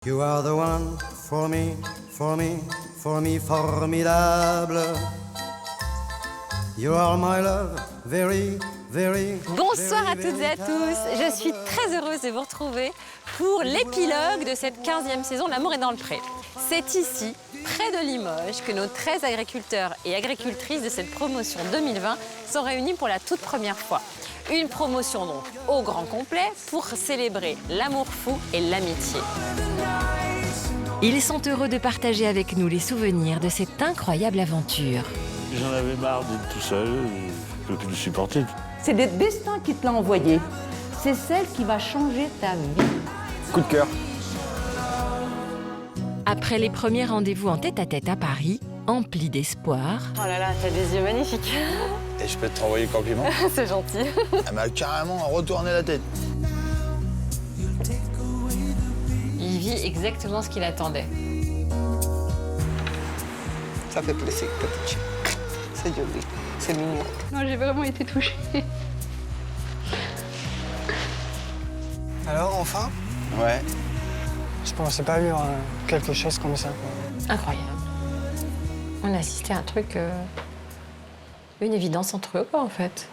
You are the one for me, for me, for me, formidable. You are my love, very, very. Bonsoir à toutes et à tous, je suis très heureuse de vous retrouver pour l'épilogue de cette 15e saison de L'amour est dans le pré. C'est ici, près de Limoges, que nos 13 agriculteurs et agricultrices de cette promotion 2020 sont réunis pour la toute première fois. Une promotion donc au grand complet pour célébrer l'amour fou et l'amitié. Ils sont heureux de partager avec nous les souvenirs de cette incroyable aventure. J'en avais marre d'être tout seul, je ne peux plus le supporter. C'est le destin qui te l'a envoyé. C'est celle qui va changer ta vie. Coup de cœur. Après les premiers rendez-vous en tête-à-tête à Paris, emplis d'espoir, Oh là là, t'as des yeux magnifiques. Et je peux te renvoyer le compliment? C'est gentil. Elle m'a carrément retourné la tête. Il vit exactement ce qu'il attendait. Ça fait plaisir, petit. C'est joli, c'est mignon. Non, j'ai vraiment été touchée. Alors, enfin? Ouais. Je pensais pas vivre quelque chose comme ça. Incroyable. On a assisté à un truc, une évidence entre eux, quoi, en fait.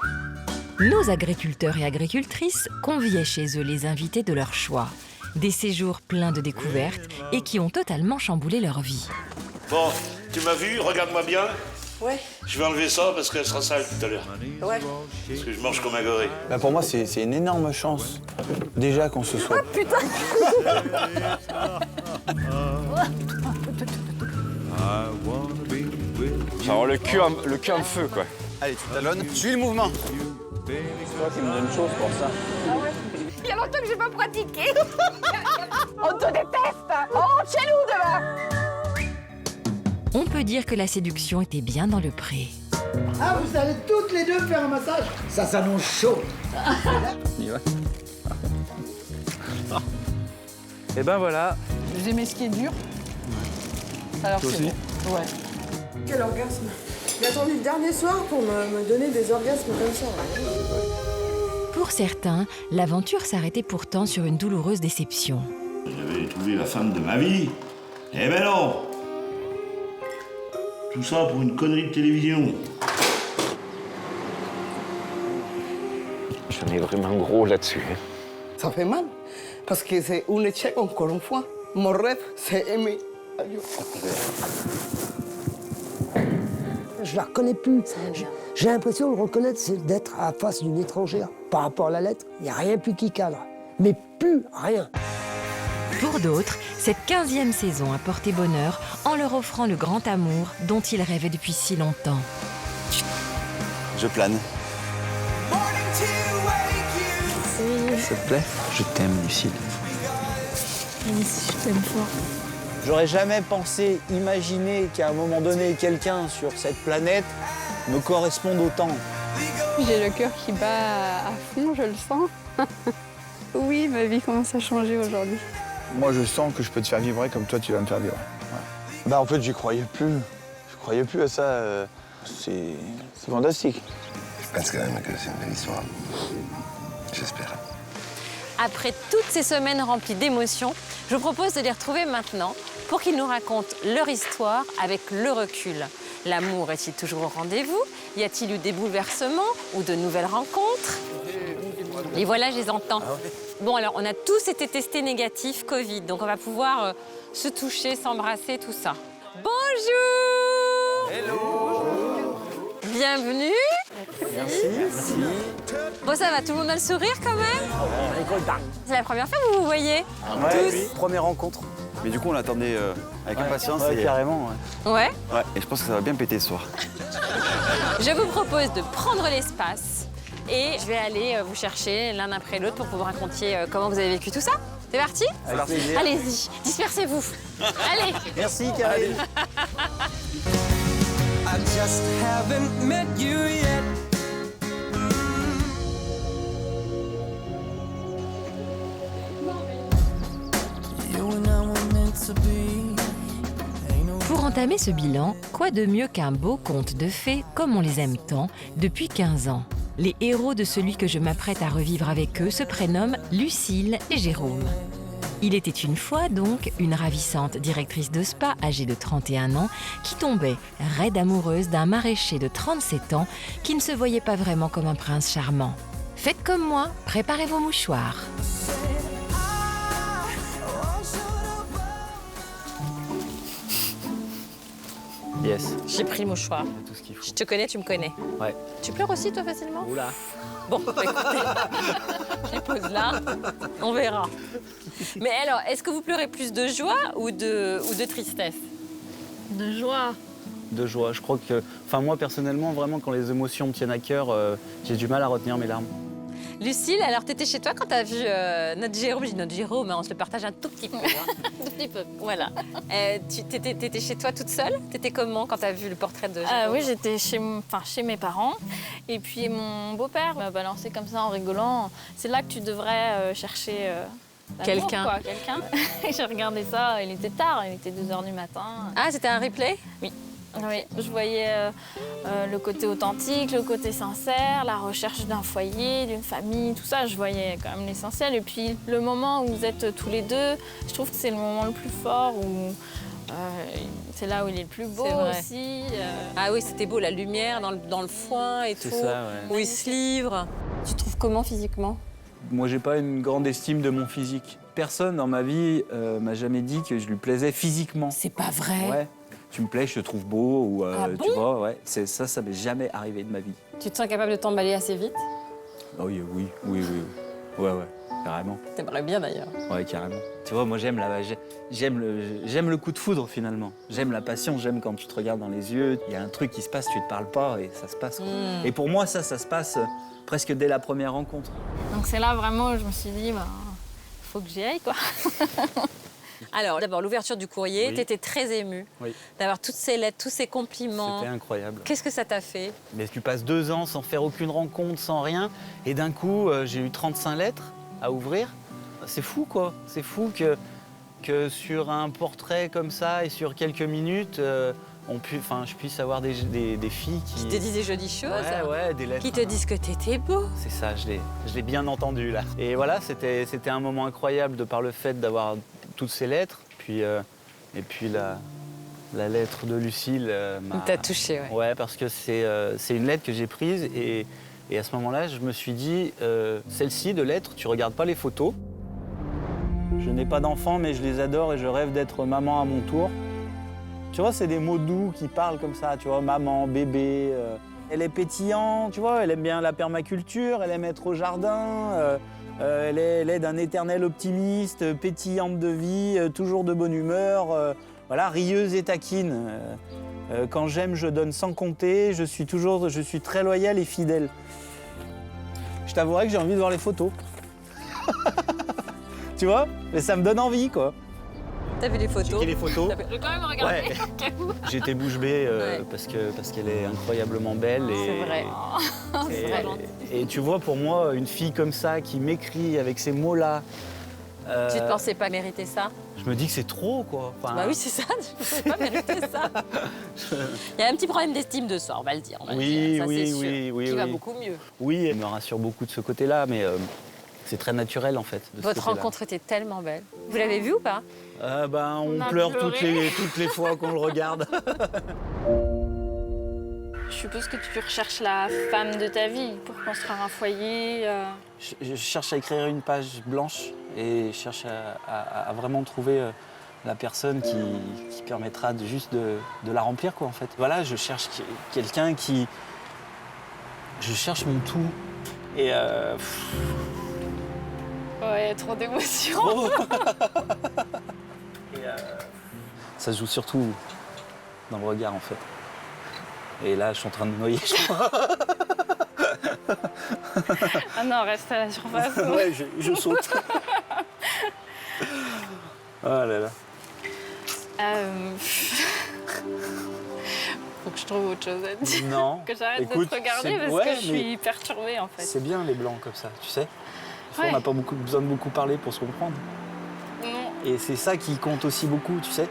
nos agriculteurs et agricultrices conviaient chez eux les invités de leur choix. Des séjours pleins de découvertes et qui ont totalement chamboulé leur vie. Bon, tu m'as vu, regarde-moi bien. Ouais, Je vais enlever ça parce qu'elle sera sale tout à l'heure. ouais. Parce que je mange comme un gorille. Bah pour moi, c'est une énorme chance. Déjà qu'on se soit... Ça rend le cul en feu, quoi. Allez, tu talonnes. Suis le mouvement. C'est toi qui me donne chose pour ça. Il y a longtemps que j'ai pas pratiqué. On te déteste. Oh, chez nous demain. On peut dire que la séduction était bien dans le pré. Ah, vous allez toutes les deux faire un massage? Ça s'annonce chaud. Et ben voilà. Vous aimez ce qui est dur? Alors c'est bon. Ouais. Quel orgasme. J'ai attendu le dernier soir pour me donner des orgasmes comme ça. Pour certains, l'aventure s'arrêtait pourtant sur une douloureuse déception. J'avais trouvé la femme de ma vie. Eh ben non. Tout ça pour une connerie de télévision. J'en ai vraiment gros là-dessus. Ça fait mal, parce que c'est un échec encore une fois. Mon rêve, c'est aimer. Adieu. Je la reconnais plus. J'ai l'impression de le reconnaître, c'est d'être à la face d'une étrangère. Par rapport à la lettre, il n'y a rien plus qui cadre. Mais plus rien. Pour d'autres, cette 15e saison a porté bonheur en leur offrant le grand amour dont ils rêvaient depuis si longtemps. Je plane. Ça te plaît? Je t'aime, Lucille. Je t'aime fort. J'aurais jamais pensé, imaginer qu'à un moment donné, quelqu'un sur cette planète me corresponde autant. J'ai le cœur qui bat à fond, je le sens. Oui, ma vie commence à changer aujourd'hui. Moi, je sens que je peux te faire vibrer comme toi, tu vas me faire vibrer. Ouais. Bah, en fait, j'y croyais plus. Je croyais plus à ça. C'est fantastique. Je pense quand même que c'est une belle histoire. J'espère. Après toutes ces semaines remplies d'émotions, je vous propose de les retrouver maintenant pour qu'ils nous racontent leur histoire avec le recul. L'amour est-il toujours au rendez-vous? Y a-t-il eu des bouleversements ou de nouvelles rencontres? Et voilà, je les entends. Bon, alors, on a tous été testés négatifs Covid, donc on va pouvoir se toucher, s'embrasser, tout ça. Bonjour! Hello! Bienvenue! Merci. Bon, ça va, tout le monde a le sourire quand même? C'est la première fois que vous vous voyez? Tous? Première rencontre. Mais du coup, on l'attendait avec impatience. Ouais, carrément. Ouais. Ouais, et je pense que ça va bien péter ce soir. Je vous propose de prendre l'espace et je vais aller vous chercher l'un après l'autre pour que vous me racontiez comment vous avez vécu tout ça. C'est parti? Avec plaisir. Allez-y, dispersez-vous. Allez. Merci, Karine. I just haven't met you yet. Pour entamer ce bilan, quoi de mieux qu'un beau conte de fées, comme on les aime tant, depuis 15 ans. Les héros de celui que je m'apprête à revivre avec eux se prénomment Lucille et Jérôme. Il était une fois donc une ravissante directrice de spa âgée de 31 ans qui tombait raide amoureuse d'un maraîcher de 37 ans qui ne se voyait pas vraiment comme un prince charmant. Faites comme moi, préparez vos mouchoirs. Yes. J'ai pris le mouchoir. Tout ce qu'il faut. Je te connais, tu me connais. Ouais. Tu pleures aussi, toi, facilement? Oula. Bon, bah, écoutez, je les pose là, on verra. Mais alors, est-ce que vous pleurez plus de joie ou de tristesse? De joie. De joie. Je crois que, enfin moi personnellement, vraiment quand les émotions me tiennent à cœur, j'ai du mal à retenir mes larmes. Lucille, alors t'étais chez toi quand t'as vu notre Jérôme, je dis notre Jérôme, hein, on se le partage un tout petit peu. Hein. Un petit peu. Voilà. T'étais chez toi toute seule? T'étais comment quand t'as vu le portrait de Jérôme? Oui, j'étais chez mes parents. Et puis mon beau-père m'a balancé comme ça en rigolant. C'est là que tu devrais chercher quelqu'un. Quelqu'un. J'ai regardé ça, il était tard, il était 2h du matin. Ah, c'était un replay? Oui. Oui, je voyais le côté authentique, le côté sincère, la recherche d'un foyer, d'une famille, tout ça, je voyais quand même l'essentiel. Et puis le moment où vous êtes tous les deux, je trouve que c'est le moment le plus fort, où c'est là où il est le plus beau aussi. Ah oui, c'était beau, la lumière dans le foin et tout, C'est ça, ouais. où il se livre. Tu te trouves comment physiquement? Moi j'ai pas une grande estime de mon physique. Personne dans ma vie m'a jamais dit que je lui plaisais physiquement. C'est pas vrai? Ouais. Tu me plais, je te trouve beau, ou Ah tu bon? vois, ouais. Ça m'est jamais arrivé de ma vie. Tu te sens capable de t'emballer assez vite? Oh, oui. Ouais, carrément. T'aimerais bien d'ailleurs. Ouais, carrément. Tu vois, moi j'aime le coup de foudre finalement. J'aime la passion, j'aime quand tu te regardes dans les yeux, il y a un truc qui se passe, tu te parles pas et ça se passe. Quoi. Et pour moi, ça se passe presque dès la première rencontre. Donc c'est là vraiment où je me suis dit, faut que j'y aille quoi. Alors, d'abord, l'ouverture du courrier, tu étais très émue d'avoir toutes ces lettres, tous ces compliments. C'était incroyable. Qu'est-ce que ça t'a fait? Mais tu passes 2 ans sans faire aucune rencontre, sans rien, et d'un coup, j'ai eu 35 lettres à ouvrir. C'est fou, quoi. C'est fou que sur un portrait comme ça et sur quelques minutes, je puisse avoir des filles qui te disent des jolies choses. Ouais, des lettres. Qui te disent que t'étais beau. C'est ça, je l'ai bien entendu, là. Et voilà, c'était un moment incroyable de par le fait d'avoir toutes ces lettres. Et puis la lettre de Lucille m'a... T'a touché, ouais. Ouais, parce que c'est une lettre que j'ai prise et à ce moment-là, je me suis dit, celle-ci de lettre, tu regardes pas les photos. Je n'ai pas d'enfants, mais je les adore et je rêve d'être maman à mon tour. Tu vois, c'est des mots doux qui parlent comme ça, tu vois, maman, bébé. Elle est pétillante, tu vois, elle aime bien la permaculture, elle aime être au jardin. Elle est d'un éternel optimiste, pétillante de vie, toujours de bonne humeur, voilà, rieuse et taquine. Quand j'aime, je donne sans compter, je suis très loyale et fidèle. Je t'avouerai que j'ai envie de voir les photos. Tu vois? Mais ça me donne envie, quoi. T'as vu les photos? J'ai pris les photos. J'ai quand même regardé. Ouais. J'étais bouche bée parce qu'elle est incroyablement belle. C'est vrai. Et tu vois, pour moi, une fille comme ça qui m'écrit avec ces mots-là. Tu ne pensais pas mériter ça? Je me dis que c'est trop, quoi. Enfin, bah oui, c'est ça, tu ne pensais pas mériter ça. Il y a un petit problème d'estime de soi, on va le dire. Oui, qui va beaucoup mieux. Oui, elle me rassure beaucoup de ce côté-là, mais c'est très naturel, en fait. Votre rencontre était tellement belle. Vous l'avez vue ou pas? On pleure toutes les fois qu'on le regarde. Je suppose que tu recherches la femme de ta vie pour construire un foyer. Je cherche à écrire une page blanche et je cherche à vraiment trouver la personne qui permettra de la remplir, quoi, en fait. Voilà, je cherche quelqu'un qui... Je cherche mon tout. Et... Ouais, trop d'émotions. Oh. Ça se joue surtout dans le regard, en fait. Et là, je suis en train de me noyer, je crois. Ah non, reste à la surface. Ouais, je saute. Oh là là. Faut que je trouve autre chose à dire. Non. Que j'arrête de te regarder parce que je suis perturbée, en fait. C'est bien, les blancs, comme ça, tu sais. Des fois, on n'a pas besoin de beaucoup parler pour se comprendre. Non. Et c'est ça qui compte aussi beaucoup, tu sais.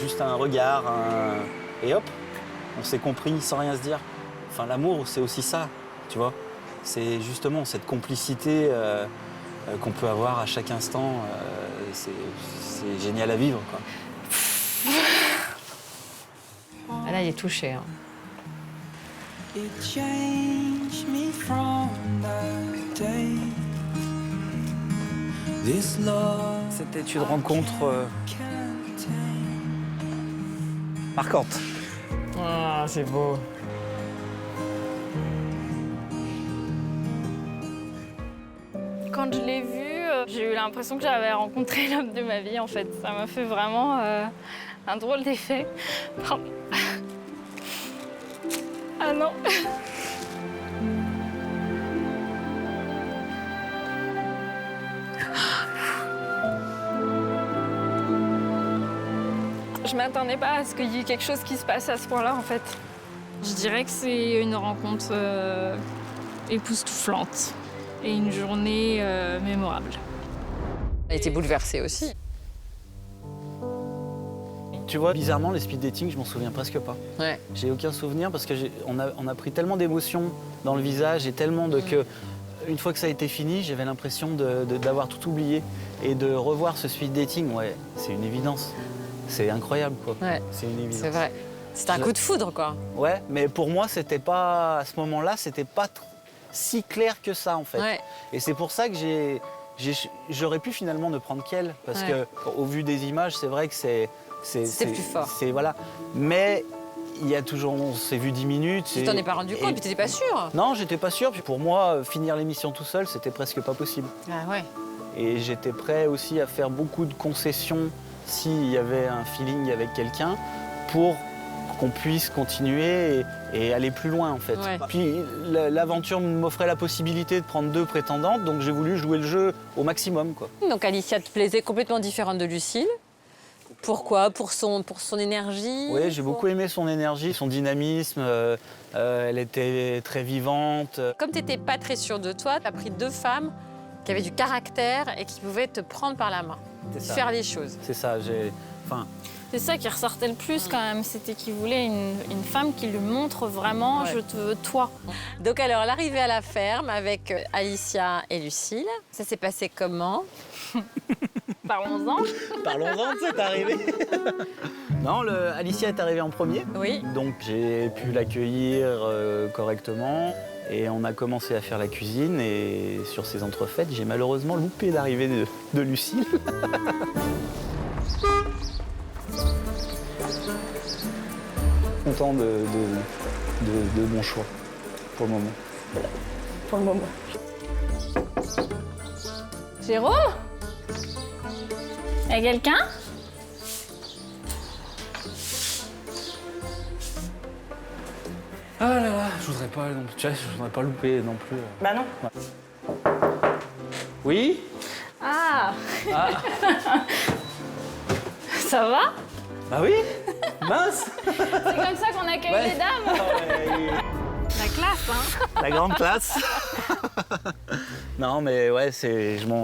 Juste un regard, et hop, on s'est compris sans rien se dire. Enfin, l'amour, c'est aussi ça, tu vois. C'est justement cette complicité qu'on peut avoir à chaque instant. c'est génial à vivre, quoi. Ah là, il est touché. Hein. C'était une rencontre marquante. Ah, c'est beau. Quand je l'ai vu, j'ai eu l'impression que j'avais rencontré l'homme de ma vie, en fait. Ça m'a fait vraiment un drôle d'effet. Pardon. Ah non. Je m'attendais pas à ce qu'il y ait quelque chose qui se passe à ce point-là, en fait. Je dirais que c'est une rencontre époustouflante et une journée mémorable. Elle a été bouleversée aussi. Tu vois, bizarrement, les speed dating, je m'en souviens presque pas. Ouais. J'ai aucun souvenir parce qu'on a pris tellement d'émotions dans le visage et tellement que, une fois que ça a été fini, j'avais l'impression d'avoir tout oublié. Et de revoir ce speed dating, ouais, c'est une évidence. C'est incroyable, quoi. Ouais. C'est une évidence. C'est vrai. C'est un coup de foudre, quoi. Ouais, mais pour moi, c'était pas, à ce moment-là, c'était pas si clair que ça, en fait. Ouais. Et c'est pour ça que j'aurais pu finalement ne prendre qu'elle, parce Ouais. que au vu des images, c'est vrai que c'était plus fort. Voilà. Mais il y a toujours, on s'est vu 10 minutes. Tu t'en es pas rendu compte, puis t'étais pas sûr. Non, j'étais pas sûr. Puis pour moi, finir l'émission tout seul, c'était presque pas possible. Ah ouais. Et j'étais prêt aussi à faire beaucoup de concessions s'il y avait un feeling avec quelqu'un pour qu'on puisse continuer et aller plus loin, en fait. Ouais. Puis l'aventure m'offrait la possibilité de prendre 2 prétendantes, donc j'ai voulu jouer le jeu au maximum, quoi. Donc Alicia te plaisait, complètement différente de Lucille. Pourquoi? Pour son énergie? Oui, j'ai beaucoup aimé son énergie, son dynamisme. Elle était très vivante. Comme tu n'étais pas très sûre de toi, tu as pris 2 femmes qui avaient du caractère et qui pouvaient te prendre par la main, faire les choses. C'est ça, C'est ça qui ressortait le plus quand même, c'était qu'il voulait une femme qui lui montre vraiment Ouais. je te veux toi. Donc alors, l'arrivée à la ferme avec Alicia et Lucille, ça s'est passé comment? Parlons-en. Parlons-en de cette arrivée. Non, Alicia est arrivée en premier. Oui. Donc j'ai pu l'accueillir correctement. Et on a commencé à faire la cuisine. Et sur ces entrefaites, j'ai malheureusement loupé l'arrivée de Lucille. Content de mon choix, pour le moment. Pour le moment. Jérôme? Y'a quelqu'un? Ah là là, je voudrais pas non plus, tu vois, je voudrais pas louper non plus. Bah non. Ouais. Oui? Ah, Ah, ça va? bah oui? Mince! C'est comme ça qu'on accueille Ouais. les dames? Ouais. La classe, hein? La grande classe. Non, mais ouais,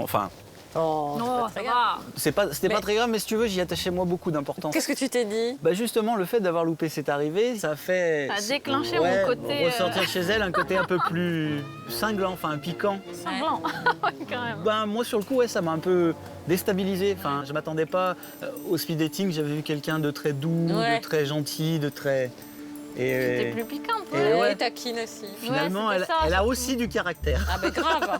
enfin, Oh, Non, ça va. c'était pas très grave, mais si tu veux, j'y attachais moi beaucoup d'importance. Qu'est-ce que tu t'es dit? Bah justement, le fait d'avoir loupé cette arrivée, ça fait... Ça a déclenché mon côté, ressortir chez elle un côté un peu plus cinglant, enfin piquant. Semblant. Ouais, quand même. Ben, moi, sur le coup, ouais, ça m'a un peu déstabilisé. Enfin, je m'attendais pas au speed dating. J'avais vu quelqu'un de très doux, Ouais. de très gentil, de très... C'était plus piquante, et ouais. ouais. taquine aussi. Finalement, Ouais, elle, c'était ça, elle a surtout. aussi du caractère. Ah ben grave.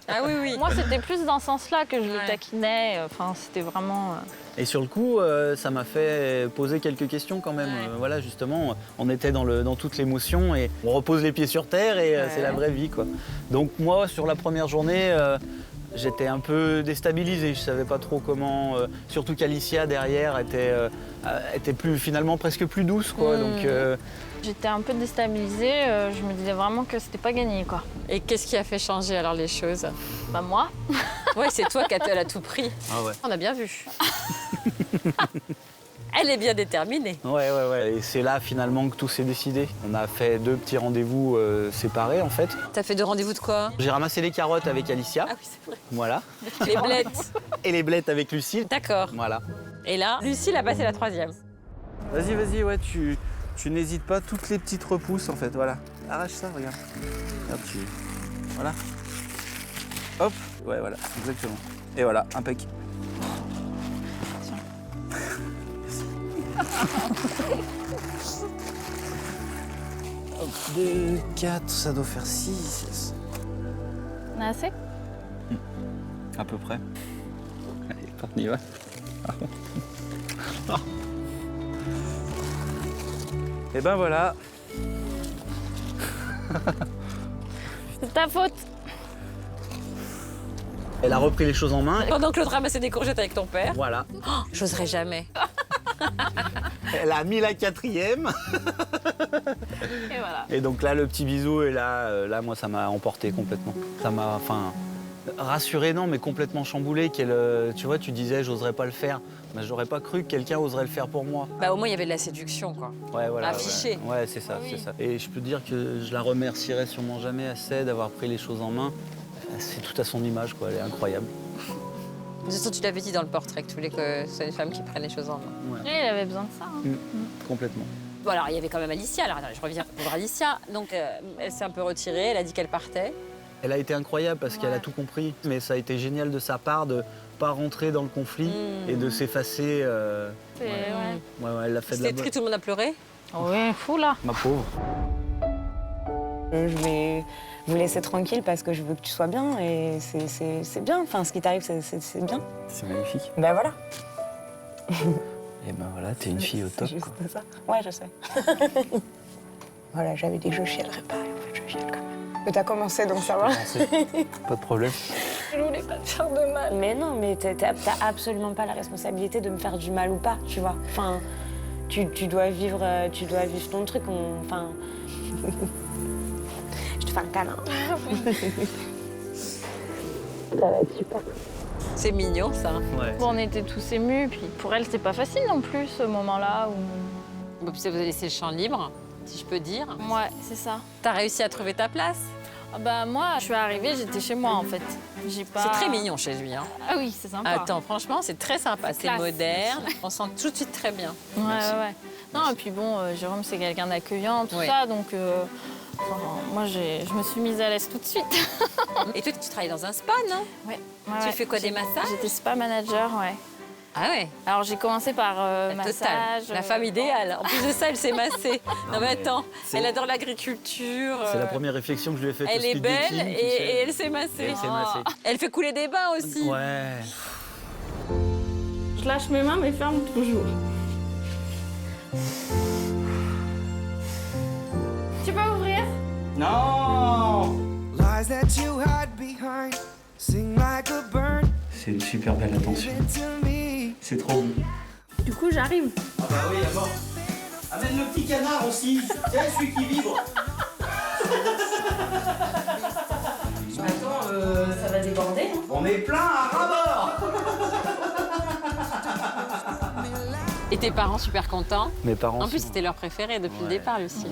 Ah oui, oui. Moi, c'était plus dans ce sens-là que je le Ouais. taquinais. Enfin, c'était vraiment... Et sur le coup, ça m'a fait poser quelques questions quand même. Ouais. Voilà, justement, on était dans toute l'émotion et on repose les pieds sur terre et Ouais. c'est la vraie vie, quoi. Donc moi, sur la première journée, j'étais un peu déstabilisé. Je savais pas trop comment. Surtout qu'Alicia derrière était finalement presque plus douce, quoi. Donc J'étais un peu déstabilisée. Je me disais vraiment que c'était pas gagné, quoi. Et qu'est-ce qui a fait changer alors les choses? Bah moi. Ouais, c'est toi qui as tout pris. ah ouais. On a bien vu. Elle est bien déterminée. Ouais. Et c'est là finalement que tout s'est décidé. On a fait 2 petits rendez-vous séparés en fait. T'as fait 2 rendez-vous de quoi? J'ai ramassé les carottes avec Alicia. Ah oui, c'est vrai. Voilà. Les blettes. Et les blettes avec Lucille. D'accord. Voilà. Et là, Lucille a passé la 3e. Vas-y, ouais, tu n'hésites pas, toutes les petites repousses en fait, voilà. Arrache ça, regarde. Regarde, voilà. Hop, ouais, voilà, exactement. Et voilà, impec. 2, 4, ça doit faire 6. On a assez? À peu près. Allez, on y va. Et ben voilà. C'est ta faute. Elle a repris les choses en main. Pendant que l'autre ramassait des courgettes avec ton père. Voilà. Oh, j'oserais jamais. Elle a mis la 4e. Et voilà. Et donc là, le petit bisou, et là, moi, ça m'a emporté complètement. Ça m'a, rassuré, non, mais complètement chamboulé. Tu vois, tu disais, j'oserais pas le faire. Mais j'aurais pas cru que quelqu'un oserait le faire pour moi. Bah, au moins, il y avait de la séduction, quoi. Ouais, voilà. Affiché. Ouais, c'est ça, c'est ça. Et je peux dire que je la remercierai sûrement jamais assez d'avoir pris les choses en main. C'est tout à son image, quoi. Elle est incroyable. De toute façon, tu l'avais dit dans le portrait que tu voulais que c'est une femme qui prenne les choses en main. Ouais. Oui, il avait besoin de ça. Hein. Complètement. Bon, alors, il y avait quand même Alicia. Alors, attends, je reviens pour Alicia. Donc, elle s'est un peu retirée. Elle a dit qu'elle partait. Elle a été incroyable parce qu'elle a tout compris. Mais ça a été génial de sa part de pas rentrer dans le conflit et de s'effacer. Ouais, elle l'a fait de la C'était triste, tout le monde a pleuré. Oui, fou là. Ma pauvre. Je vais vous laisser tranquille parce que je veux que tu sois bien et c'est bien. Enfin, ce qui t'arrive, c'est bien. C'est magnifique. Ben voilà. Et ben voilà, t'es une fille au top. C'est juste ça. Ouais, je sais. Voilà, j'avais dit que je chialerais pas et en fait, je chiale quand même. Mais t'as commencé, donc ça va. Pas de problème. Je voulais pas te faire de mal. Mais non, mais t'as absolument pas la responsabilité de me faire du mal ou pas, tu vois. Enfin, tu dois vivre ton truc. Enfin, je te fais un câlin. Ça va être super. C'est mignon, ça. Ouais. Bon, on était tous émus, puis pour elle, c'était pas facile non plus, ce moment-là où... Bon, puis ça vous a laissé le champ libre, si je peux dire. Ouais, c'est ça. T'as réussi à trouver ta place? Ah bah moi, je suis arrivée, j'étais chez moi en fait. J'ai pas... C'est très mignon chez lui. Hein. Ah oui, c'est sympa. Attends, franchement, c'est très sympa. C'est classe. moderne. On sent tout de suite très bien. Ouais. Non, et puis bon, Jérôme, c'est quelqu'un d'accueillant, tout ça, donc moi, je me suis mise à l'aise tout de suite. Et toi, tu travailles dans un spa, non? Ouais. Tu fais quoi, des massages? J'étais spa manager, ouais. Ah ouais? Alors j'ai commencé par massage. La femme idéale. En plus de ça, elle s'est massée. Non mais attends, elle adore l'agriculture. C'est la première réflexion que je lui ai faite. Elle est belle et elle s'est massée. Elle fait couler des bains aussi. Ouais. Je lâche mes mains, mais ferme toujours. Tu peux ouvrir? Non! Lies that you hide behind, sing like a bird. C'est une super belle attention. C'est trop beau. Du coup, j'arrive. Ah bah oui, d'abord. Amène le petit canard aussi. Tiens, celui qui vibre. Attends, ça va déborder. Hein. On est plein à ras-bord. Et tes parents super contents? Mes parents. En plus, c'était leur préféré depuis le départ, Lucie.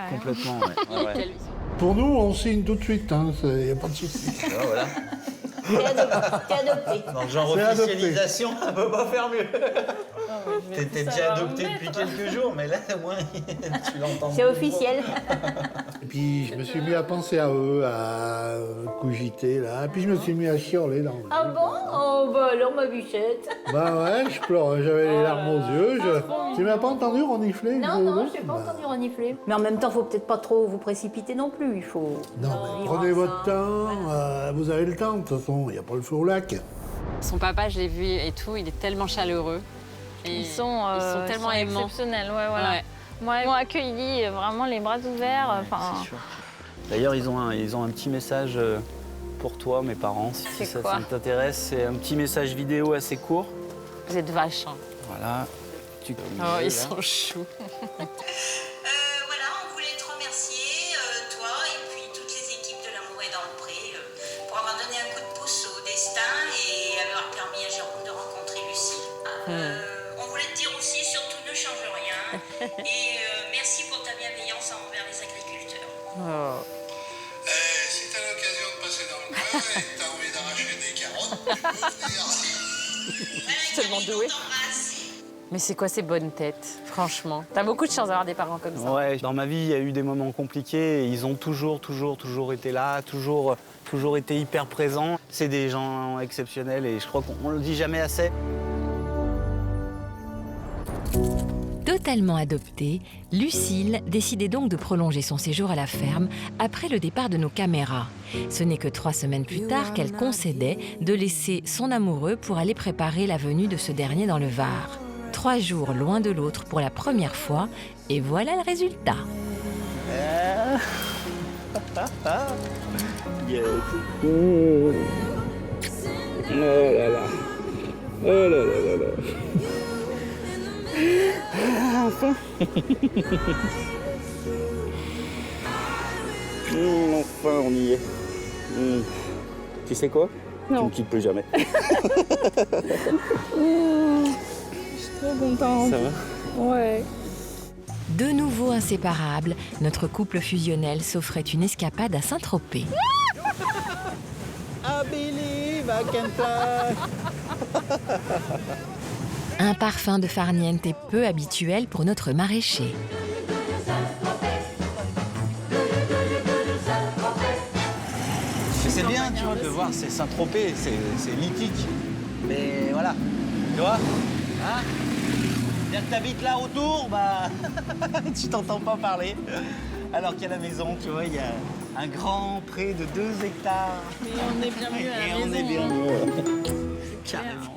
Complètement, ouais. Pour nous, on signe tout de suite, hein, il n'y a pas de souci. Ah, voilà. T'es adopté. Dans le genre officialisation, on peut pas faire mieux. T'étais déjà adopté depuis quelques jours, mais là, au moins, tu l'entends. C'est officiel. Et puis, je me suis mis à penser à eux, à cogiter, là. Et puis, je me suis mis à chialer, là. Ah bon? Oh, bah alors, ma bichette. Bah ouais, je pleurais, j'avais les larmes aux yeux. Tu m'as pas entendu renifler? Non, je n'ai pas entendu renifler. Mais en même temps, faut peut-être pas trop vous précipiter non plus. Il faut... Non, mais prenez votre temps, vous avez le temps, de toute façon, il n'y a pas le feu au lac. Son papa, je l'ai vu et tout, il est tellement chaleureux. Et Ils sont tellement aimants. exceptionnels, ouais, voilà. Ouais. Moi, ils m'ont accueilli vraiment les bras ouverts. C'est sûr. D'ailleurs, ils ont un petit message pour toi, mes parents, si ça t'intéresse. C'est un petit message vidéo assez court. Vous êtes vaches. Hein. Voilà. Ils sont choux. Voilà, on voulait te remercier, toi et puis toutes les équipes de l'Amour et dans le Pré, pour avoir donné un coup de pouce au destin et avoir permis à Jérôme de rencontrer Lucie. On voulait te dire aussi, surtout ne change rien. Et merci pour ta bienveillance envers les agriculteurs. Si t'as l'occasion de passer dans le coin et que t'as envie d'arracher des carottes, tu peux venir. Je suis tellement douée. Mais c'est quoi ces bonnes têtes, franchement? T'as beaucoup de chance d'avoir des parents comme ça. Ouais, dans ma vie, il y a eu des moments compliqués et ils ont toujours été là, toujours été hyper présents. C'est des gens exceptionnels et je crois qu'on le dit jamais assez. Totalement adoptée, Lucille décidait donc de prolonger son séjour à la ferme après le départ de nos caméras. Ce n'est que 3 semaines plus tard qu'elle concédait de laisser son amoureux pour aller préparer la venue de ce dernier dans le Var. 3 jours loin de l'autre pour la première fois, et voilà le résultat. Yes. Oh là là. Oh là là là là. Enfin. Enfin, on y est. Tu sais quoi? Non. Tu me quittes plus jamais. Je suis trop contente. Ça va? Ouais. De nouveau inséparables, notre couple fusionnel s'offrait une escapade à Saint-Tropez. I believe I can fly. Un parfum de farniente peu habituel pour notre maraîcher. C'est bien, tu vois, de voir, c'est Saint-Tropez, c'est mythique. Mais voilà, tu vois, hein? C'est-à-dire que t'habites là autour, bah, tu t'entends pas parler. Alors qu'à la maison, tu vois, il y a un grand pré de 2 hectares. Mais on est bien mieux à la Et on maison. est bien hein. mieux. Carrément.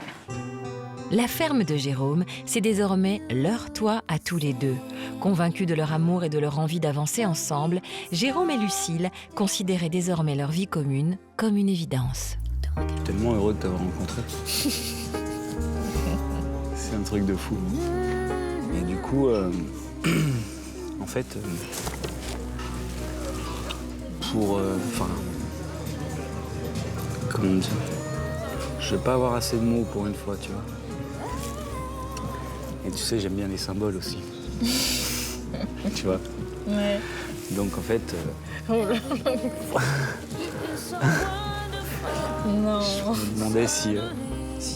La ferme de Jérôme, c'est désormais leur toit à tous les deux. Convaincus de leur amour et de leur envie d'avancer ensemble, Jérôme et Lucille considéraient désormais leur vie commune comme une évidence. Je suis tellement heureux de t'avoir rencontré. C'est un truc de fou. Et du coup, en fait, comment dire, je vais pas avoir assez de mots pour une fois, tu vois. Et tu sais, j'aime bien les symboles aussi. Tu vois. Ouais. Donc en fait, Oh là là. Non. je me demandais si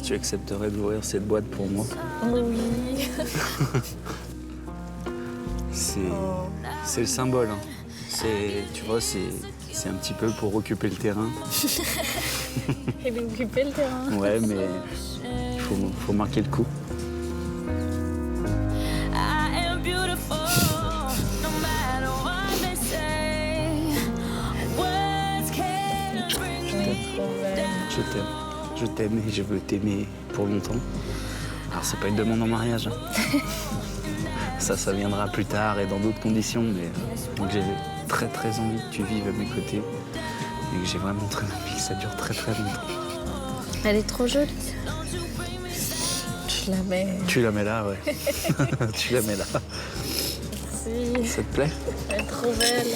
tu accepterais d'ouvrir cette boîte pour moi. Oui. C'est le symbole. Hein. Tu vois, c'est un petit peu pour occuper le terrain. Il est occupé le terrain. Ouais, mais il faut marquer le coup. Je t'aime et je veux t'aimer pour longtemps. Alors c'est pas une demande en mariage. Hein. Ça viendra plus tard et dans d'autres conditions, mais donc j'ai très très envie que tu vives à mes côtés et que j'ai vraiment très envie que ça dure très très longtemps. Elle est trop jolie. Je la mets. Tu la mets là, ouais. Tu la mets là. Merci. Ça te plaît? Elle est trop belle.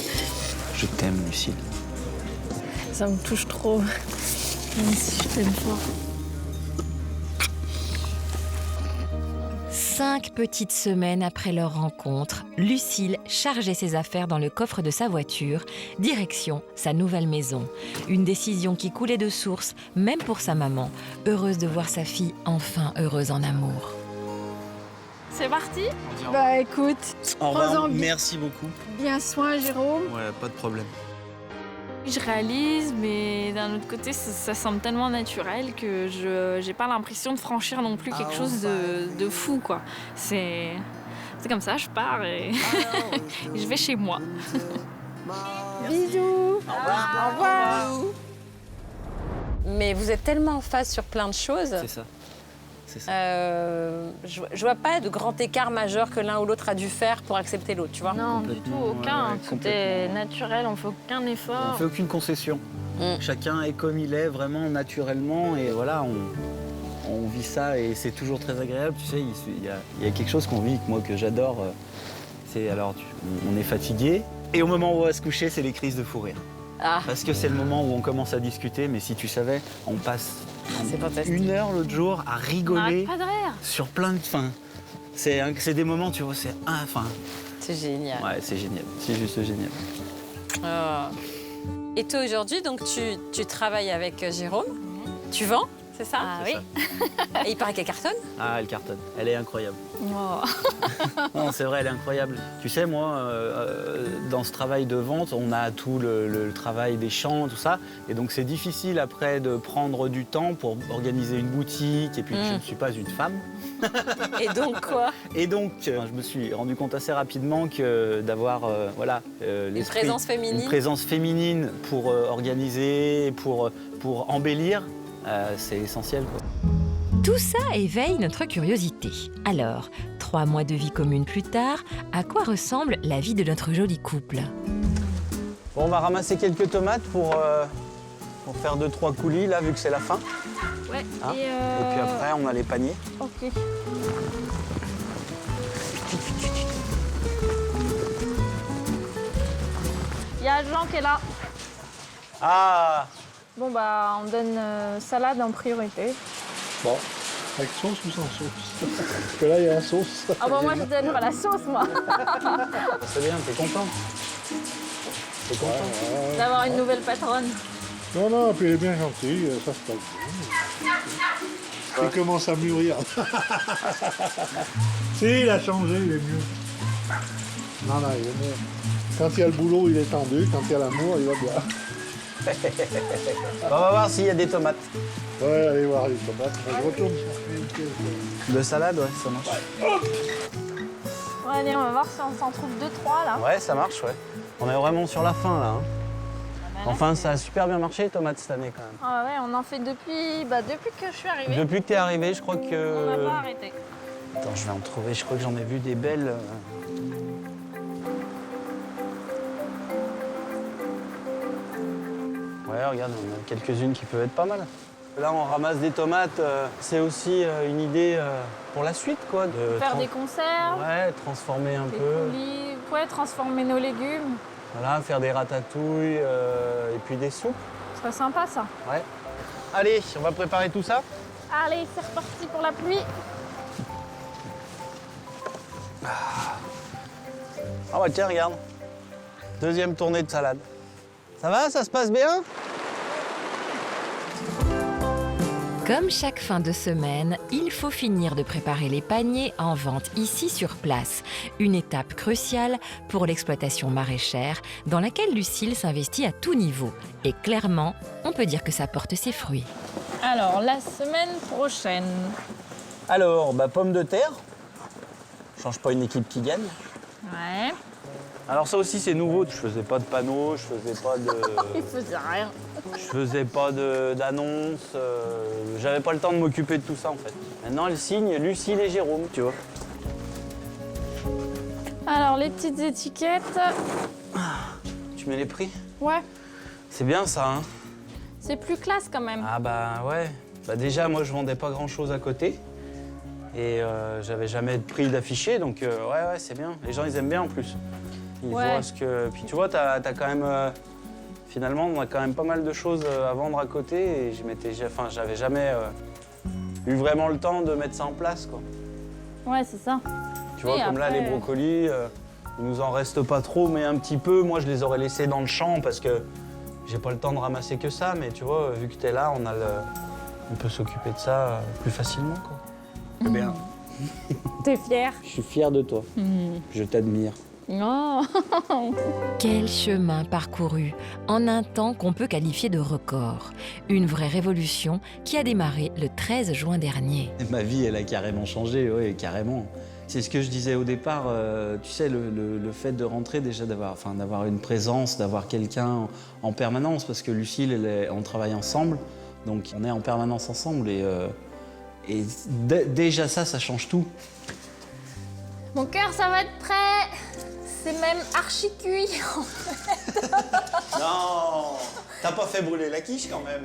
Je t'aime, Lucille. Ça me touche trop. Même si je t'aime fort. 5 petites semaines après leur rencontre, Lucille chargeait ses affaires dans le coffre de sa voiture, direction sa nouvelle maison. Une décision qui coulait de source, même pour sa maman, heureuse de voir sa fille enfin heureuse en amour. C'est parti? Bah écoute, Au revoir, prends-en merci beaucoup. bien soin, Jérôme. Ouais, pas de problème. Je réalise, mais d'un autre côté, ça semble tellement naturel que je n'ai pas l'impression de franchir non plus quelque chose de fou, quoi. C'est comme ça, je pars et je vais chez moi. Bisous. Au revoir. Mais vous êtes tellement en phase sur plein de choses. C'est ça. Je vois pas de grand écart majeur que l'un ou l'autre a dû faire pour accepter l'autre, tu vois. Non, du tout, aucun. Tout est naturel, on fait aucun effort. On fait aucune concession. Chacun est comme il est, vraiment naturellement, et voilà, on vit ça et c'est toujours très agréable. Tu sais, il y a quelque chose qu'on vit, moi, que j'adore. C'est alors, on est fatigué, et au moment où on va se coucher, c'est les crises de fou rire. Ah. Parce que c'est le moment où on commence à discuter, mais si tu savais, on passe une heure l'autre jour à rigoler pas de rire. sur plein de... Enfin, c'est des moments, tu vois, c'est... Enfin, c'est génial. Ouais, c'est génial. C'est juste génial. Et toi, aujourd'hui, donc tu travailles avec Jérôme. Tu vends? c'est ça? Ah oui. Et il paraît qu'elle cartonne? Ah, elle cartonne. Elle est incroyable. Oh. Non, c'est vrai, elle est incroyable. Tu sais, moi, dans ce travail de vente, on a tout le travail des champs, tout ça. Et donc, c'est difficile après de prendre du temps pour organiser une boutique. Et puis, je ne suis pas une femme. Et donc quoi? Et donc, je me suis rendu compte assez rapidement que d'avoir voilà, une présence féminine. Une présence féminine pour organiser, pour embellir, c'est essentiel, quoi. Tout ça éveille notre curiosité. Alors, 3 mois de vie commune plus tard, à quoi ressemble la vie de notre joli couple? Bon, on va ramasser quelques tomates pour faire 2-3 coulis, là, vu que c'est la fin. Ouais. Hein, et puis après, on a les paniers. Ok. Il y a Jean qui est là. Ah! Bon, bah, on donne salade en priorité. Bon, avec sauce ou sans sauce? Parce que là, il y a la sauce. Ah bah moi, je donne pas la sauce, moi. C'est bien, t'es content? T'es content? D'avoir une nouvelle patronne. Non, non, puis elle est bien gentille, ça se passe bien. Il commence à mûrir. Si, il a changé, il est mieux. Non, non, il est mieux. Quand il y a le boulot, il est tendu. Quand il y a l'amour, il va bien. On va voir s'il y a des tomates. Ouais, allez voir les tomates. Je retourne chercher une pièce De salade, ouais, ça marche. Ouais, allez, on va voir si on s'en trouve 2-3 là. Ouais, ça marche, ouais. On est vraiment sur la fin, là. Hein. Enfin, ça a super bien marché, les tomates, cette année, quand même. Ah ouais, on en fait depuis que je suis arrivée. Depuis que t'es arrivée, je crois que... On n'a pas arrêté. Attends, je vais en trouver. Je crois que j'en ai vu des belles... Ouais, regarde, on a quelques-unes qui peuvent être pas mal. Là, on ramasse des tomates. C'est aussi une idée pour la suite, quoi. De faire des conserves. Ouais, transformer un peu. Coulis. Ouais, transformer nos légumes. Voilà, faire des ratatouilles et puis des soupes. Ce serait sympa, ça. Ouais. Allez, on va préparer tout ça. Allez, c'est reparti pour la pluie. Ah bah tiens, regarde. Deuxième tournée de salade. Ça va, ça se passe bien? Comme chaque fin de semaine, il faut finir de préparer les paniers en vente ici sur place. Une étape cruciale pour l'exploitation maraîchère dans laquelle Lucille s'investit à tout niveau. Et clairement, on peut dire que ça porte ses fruits. Alors, la semaine prochaine. Alors, bah, pommes de terre. Change pas une équipe qui gagne. Ouais. Alors ça aussi c'est nouveau, je faisais pas de panneaux, je faisais pas de... Il faisait rien. Je faisais pas d'annonces, j'avais pas le temps de m'occuper de tout ça en fait. Maintenant elle signe Lucille et Jérôme, tu vois. Alors les petites étiquettes. Tu mets les prix? Ouais. C'est bien ça, hein? C'est plus classe quand même. Ah bah ouais. Bah déjà moi je vendais pas grand chose à côté. Et j'avais jamais de prix d'affiché, donc ouais c'est bien. Les gens ils aiment bien en plus. Ils voient ce que... Puis tu vois, t'as quand même... Finalement, on a quand même pas mal de choses à vendre à côté et j'avais jamais eu vraiment le temps de mettre ça en place, quoi. Ouais, c'est ça. Tu vois, comme là, les brocolis, il nous en reste pas trop, mais un petit peu. Moi, je les aurais laissés dans le champ parce que j'ai pas le temps de ramasser que ça, mais tu vois, vu que t'es là, on peut s'occuper de ça plus facilement, quoi. C'est bien. T'es fière? Je suis fier de toi. Je t'admire. Oh. Quel chemin parcouru en un temps qu'on peut qualifier de record. Une vraie révolution qui a démarré le 13 juin dernier. Ma vie, elle a carrément changé, oui, carrément. C'est ce que je disais au départ, tu sais, le fait de rentrer déjà, d'avoir une présence, d'avoir quelqu'un en permanence, parce que Lucille, on travaille ensemble, donc on est en permanence ensemble et déjà ça change tout. Mon cœur, ça va être prêt. C'est même archi cuit, en fait. Non, t'as pas fait brûler la quiche quand même.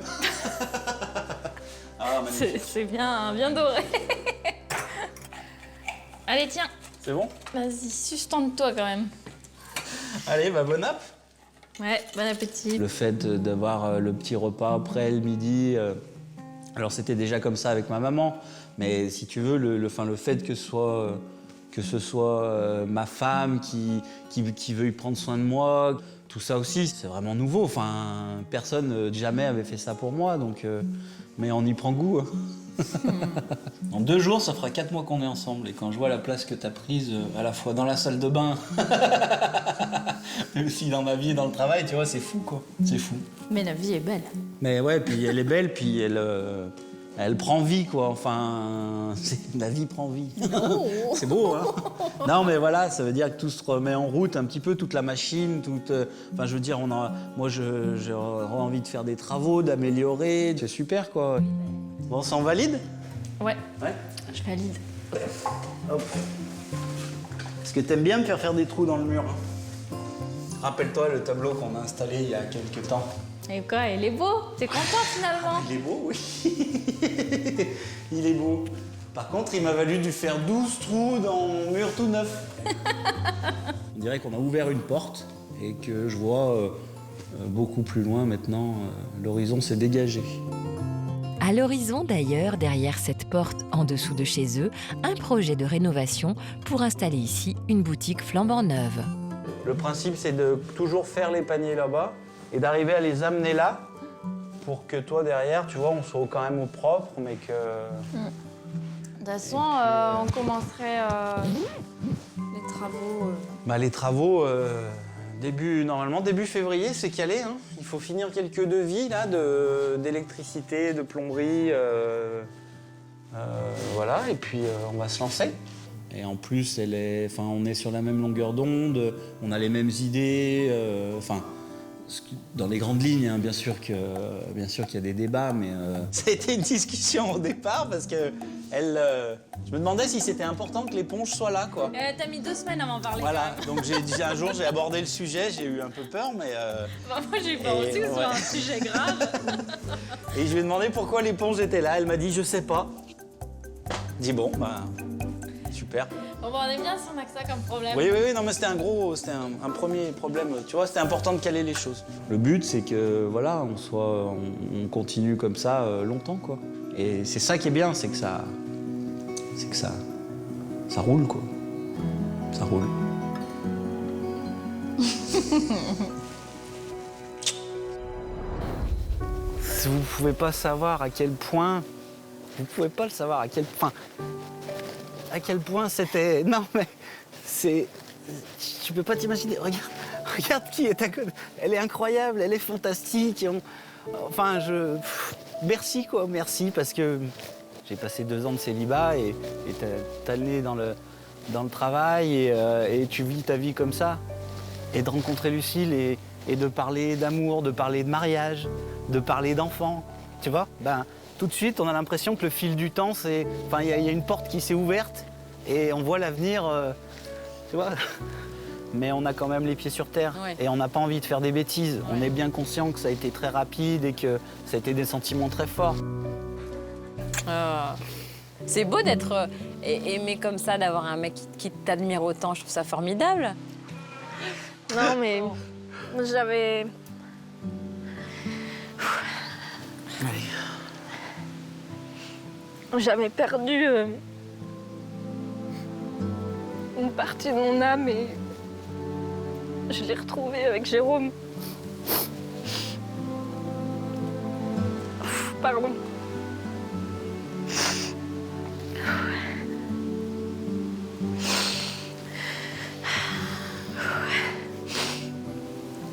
Ah, magnifique. C'est bien doré. Allez, tiens. C'est bon? Vas-y, sustente-toi quand même. Allez, bah bon app. Ouais, bon appétit. Le fait d'avoir le petit repas après le midi, alors c'était déjà comme ça avec ma maman, mais si tu veux, le fait que ce soit que ce soit ma femme qui veuille prendre soin de moi. Tout ça aussi, c'est vraiment nouveau. Enfin, personne jamais avait fait ça pour moi, donc, mais on y prend goût. En 2 jours, ça fera 4 mois qu'on est ensemble. Et quand je vois la place que tu as prise, à la fois dans la salle de bain, mais aussi dans ma vie et dans le travail, tu vois, c'est fou, quoi. C'est fou. Mais la vie est belle. Mais ouais, puis elle est belle, puis elle prend vie, quoi. Enfin, la vie prend vie. C'est beau, hein. Non, mais voilà, ça veut dire que tout se remet en route un petit peu, toute la machine, enfin, je veux dire, moi, j'ai envie de faire des travaux, d'améliorer. C'est super, quoi. Bon, ça en valide? Ouais. Ouais. Je valide. Hop. Est-ce que t'aimes bien me faire des trous dans le mur? Rappelle-toi le tableau qu'on a installé il y a quelques temps. Et quoi, il est beau? T'es content finalement? Il est beau, oui. Il est beau. Par contre, il m'a valu de faire 12 trous dans mon mur tout neuf. On dirait qu'on a ouvert une porte et que je vois beaucoup plus loin maintenant, l'horizon s'est dégagé. À l'horizon d'ailleurs, derrière cette porte en dessous de chez eux, un projet de rénovation pour installer ici une boutique flambant neuve. Le principe, c'est de toujours faire les paniers là-bas et d'arriver à les amener là pour que toi, derrière, tu vois, on soit quand même au propre, mais que... De toute façon, on commencerait les travaux... Bah, les travaux, normalement, début février, c'est calé, hein. Il faut finir quelques devis, là, d'électricité, de plomberie, voilà, et puis on va se lancer. Et en plus, on est sur la même longueur d'onde, on a les mêmes idées, dans les grandes lignes, hein, bien sûr qu'il y a des débats, mais ça a été une discussion au départ parce que je me demandais si c'était important que l'éponge soit là, quoi. T'as mis 2 semaines à m'en parler. Voilà, donc un jour j'ai abordé le sujet, j'ai eu un peu peur, mais... Bah, moi j'ai eu peur aussi que ce soit un sujet grave. Et je lui ai demandé pourquoi l'éponge était là, elle m'a dit je sais pas. J'ai dit bon, bah super. Bon, on est bien si on a que ça comme problème. Oui, non mais c'était un premier problème, tu vois, c'était important de caler les choses. Le but c'est que voilà, on continue comme ça longtemps, quoi. Et c'est ça qui est bien, c'est que ça roule, quoi. Ça roule. Vous pouvez pas savoir à quel point, à quel point c'était... Non mais c'est... Tu peux pas t'imaginer, regarde qui est à côté. Elle est incroyable, elle est fantastique. Merci, quoi, merci, parce que j'ai passé 2 ans de célibat et t'as le nez dans le travail et tu vis ta vie comme ça. Et de rencontrer Lucille et de parler d'amour, de parler de mariage, de parler d'enfants, tu vois, tout de suite, on a l'impression que le fil du temps, il y a une porte qui s'est ouverte et on voit l'avenir, tu vois. Mais on a quand même les pieds sur terre, ouais. Et on n'a pas envie de faire des bêtises. Ouais. On est bien conscient que ça a été très rapide et que ça a été des sentiments très forts. C'est beau d'être aimé comme ça, d'avoir un mec qui t'admire autant. Je trouve ça formidable. Non, mais j'avais... J'avais perdu une partie de mon âme et je l'ai retrouvée avec Jérôme. Pardon.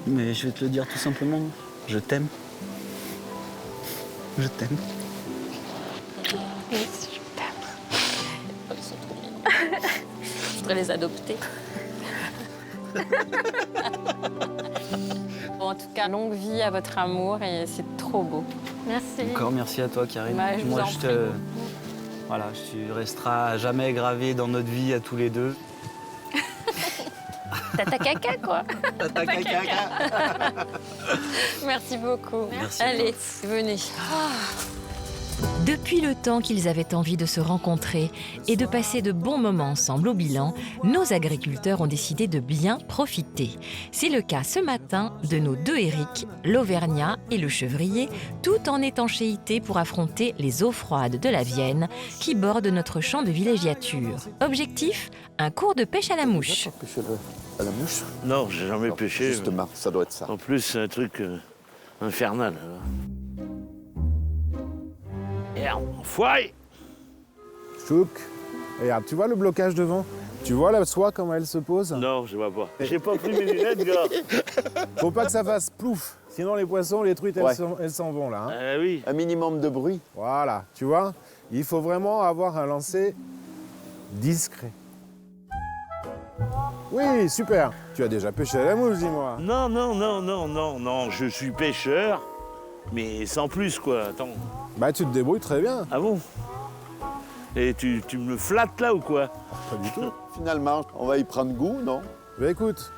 Mais je vais te le dire tout simplement, je t'aime. Je t'aime. Oui, je t'aime. Ils sont trop mignons. Je voudrais les adopter. Bon, en tout cas, longue vie à votre amour et c'est trop beau. Merci. Encore merci à toi, Karine. Bah, Moi, voilà, tu resteras à jamais gravé dans notre vie à tous les deux. Tata caca, quoi. Tata caca. Merci beaucoup. Merci. Allez, venez. Depuis le temps qu'ils avaient envie de se rencontrer et de passer de bons moments ensemble au bilan, nos agriculteurs ont décidé de bien profiter. C'est le cas ce matin de nos deux Éric, l'Auvergnat et le Chevrier, tout en étanchéité pour affronter les eaux froides de la Vienne qui bordent notre champ de villégiature. Objectif, un cours de pêche à la mouche. À la mouche? Non, j'ai jamais pêché. Justement, ça doit être ça. En plus, c'est un truc infernal. Merde, enfoiré! Chouk, regarde, tu vois le blocage devant? Tu vois la soie, comment elle se pose? Non, je vois pas. J'ai pas pris mes lunettes, gars. Faut pas que ça fasse plouf, sinon les poissons, les truites, elles s'en vont là. Hein. Oui. Un minimum de bruit. Voilà, tu vois? Il faut vraiment avoir un lancer discret. Oui, super. Tu as déjà pêché à la mouche, dis-moi. Non, je suis pêcheur, mais sans plus, quoi. Attends. Bah, tu te débrouilles très bien. Ah bon? Et tu me flattes, là, ou quoi? Pas du tout. Finalement, on va y prendre goût, non? Bah, écoute,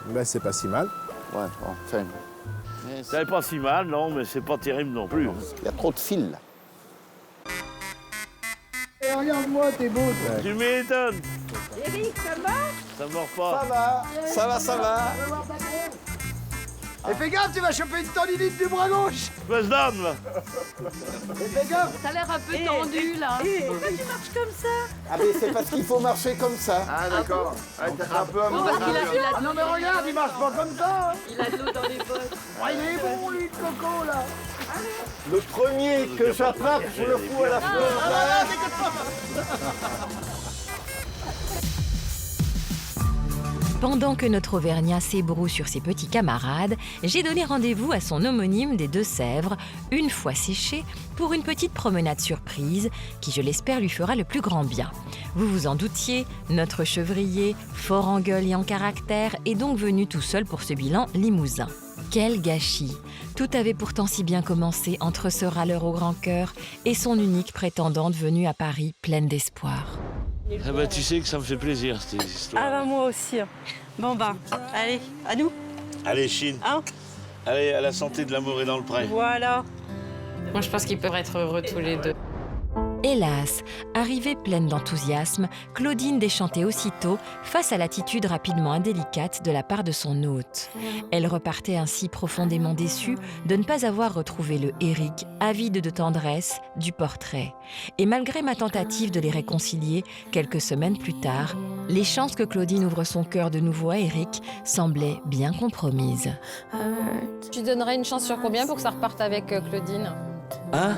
bah, c'est pas si mal. Ouais, enfin... C'est pas si mal, non, mais c'est pas terrible non plus. Il y a trop de fils, là. Et regarde-moi, t'es beau, toi. Tu m'étonnes. Éric, ça va? Ça mord pas. Ça va. Et fais gaffe, tu vas choper une tendinite du bras gauche. Passe d'âme, là. Et fais gaffe. T'as l'air un peu tendu, là. Pourquoi tu marches comme ça? Ah, mais c'est parce qu'il faut marcher comme ça. Ah, d'accord. T'es un peu à mon Ah non, mais regarde, il marche pas comme ça. Il a de l'eau dans les bottes. Ah, il est bon, lui, le coco, là. Le premier que j'attrape, je le fous à la fleur. Pendant que notre Auvergnat s'ébroue sur ses petits camarades, j'ai donné rendez-vous à son homonyme des Deux-Sèvres, une fois séché, pour une petite promenade surprise qui, je l'espère, lui fera le plus grand bien. Vous vous en doutiez, notre Chevrier, fort en gueule et en caractère, est donc venu tout seul pour ce bilan limousin. Quel gâchis! Tout avait pourtant si bien commencé entre ce râleur au grand cœur et son unique prétendante venue à Paris pleine d'espoir. Ah bah tu sais que ça me fait plaisir, cette histoire. Ah bah moi aussi. Bon bah, allez, à nous. Allez, Chine. Hein? Allez, à la santé de l'amour et dans le pré. Voilà. Moi, je pense qu'ils peuvent être heureux tous les deux. Hélas, arrivée pleine d'enthousiasme, Claudine déchantait aussitôt face à l'attitude rapidement indélicate de la part de son hôte. Elle repartait ainsi profondément déçue de ne pas avoir retrouvé le Éric, avide de tendresse, du portrait. Et malgré ma tentative de les réconcilier, quelques semaines plus tard, les chances que Claudine ouvre son cœur de nouveau à Éric semblaient bien compromises. Tu donnerais une chance sur combien pour que ça reparte avec Claudine? Hein?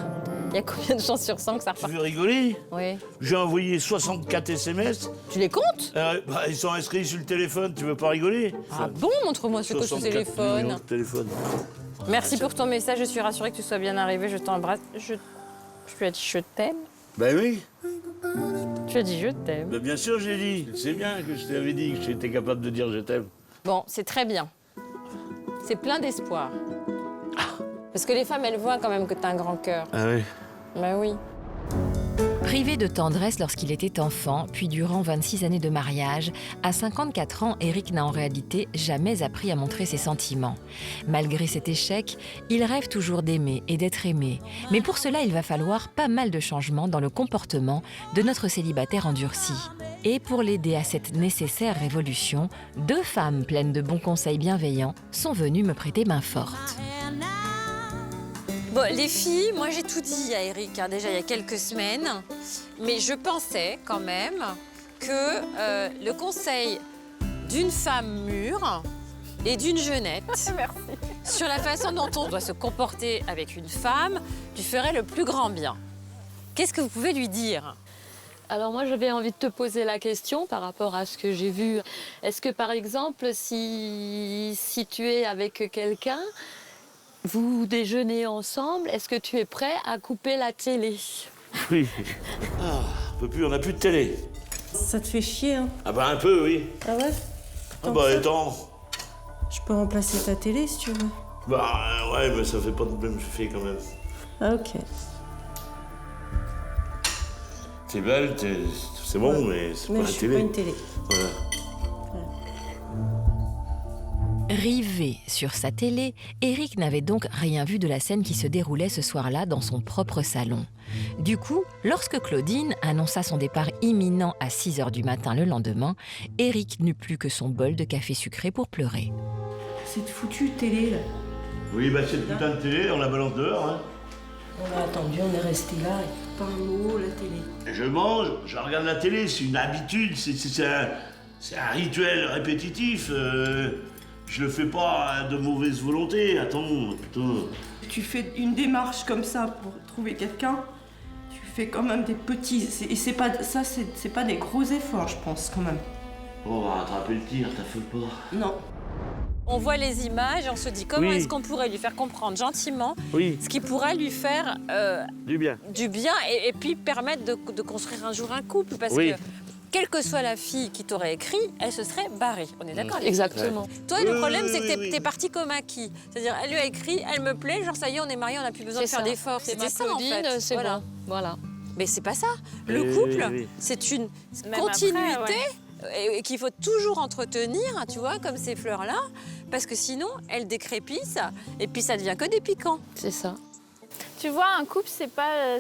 Il y a combien de chances sur 100 que ça reparte? Tu veux rigoler? Oui. J'ai envoyé 64 SMS. Tu les comptes? Bah, ils sont inscrits sur le téléphone, tu veux pas rigoler? Ah bon? Montre-moi ce que ce téléphone. Merci pour ton message, je suis rassurée que tu sois bien arrivé, je t'embrasse. Je lui ai dit je t'aime? Ben oui. Tu as dit je t'aime? Ben bien sûr, j'ai dit. C'est bien que je t'avais dit que j'étais capable de dire je t'aime. Bon, c'est très bien. C'est plein d'espoir. Parce que les femmes, elles voient quand même que t'as un grand cœur. Ah oui? Ben oui. Privé de tendresse lorsqu'il était enfant, puis durant 26 années de mariage, à 54 ans, Éric n'a en réalité jamais appris à montrer ses sentiments. Malgré cet échec, il rêve toujours d'aimer et d'être aimé. Mais pour cela, il va falloir pas mal de changements dans le comportement de notre célibataire endurci. Et pour l'aider à cette nécessaire révolution, deux femmes pleines de bons conseils bienveillants sont venues me prêter main forte. Bon, les filles, moi j'ai tout dit à Éric, hein, déjà il y a quelques semaines, mais je pensais quand même que le conseil d'une femme mûre et d'une jeunette sur la façon dont on doit se comporter avec une femme lui ferait le plus grand bien. Qu'est-ce que vous pouvez lui dire? Alors moi, j'avais envie de te poser la question par rapport à ce que j'ai vu. Est-ce que, par exemple, si tu es avec quelqu'un, vous déjeunez ensemble, est-ce que tu es prêt à couper la télé? Oui. Ah, on peut plus, on n'a plus de télé. Ça te fait chier, hein? Ah bah un peu, oui. Ah ouais? Ah bah attends. Je peux remplacer ta télé, si tu veux. Bah ouais, mais ça fait pas de même effet quand même. Ah ok. T'es belle, c'est bon, mais c'est pas la télé. Mais je suis pas une télé. Voilà. Rivé sur sa télé, Eric n'avait donc rien vu de la scène qui se déroulait ce soir-là dans son propre salon. Du coup, lorsque Claudine annonça son départ imminent à 6h du matin le lendemain, Eric n'eut plus que son bol de café sucré pour pleurer. Cette foutue télé, là. Oui, bah cette putain de télé, on la balance dehors. Hein. On a attendu, on est resté là, et pas un mot, la télé. Je mange, je regarde la télé, c'est une habitude, c'est un rituel répétitif. Je le fais pas de mauvaise volonté, attends, putain. Tu fais une démarche comme ça pour trouver quelqu'un, tu fais quand même des petits... Et c'est pas des gros efforts, je pense, quand même. On va rattraper le tir, t'affoles pas. Non. On voit les images et on se dit comment est-ce qu'on pourrait lui faire comprendre gentiment ce qui pourrait lui faire du bien et puis permettre de construire un jour un couple. Parce que quelle que soit la fille qui t'aurait écrit, elle se serait barrée. On est d'accord? Exactement. Toi, le problème, c'est que t'es parti comme acquis. C'est-à-dire, elle lui a écrit, elle me plaît, genre ça y est, on est mariés, on n'a plus besoin de faire d'efforts. C'était ça, en fait. C'est bon. Voilà. Mais c'est pas ça. Le couple, c'est une continuité. Et qu'il faut toujours entretenir, tu vois, comme ces fleurs-là, parce que sinon, elles décrépissent, et puis ça devient que des piquants. C'est ça. Tu vois, un couple, c'est pas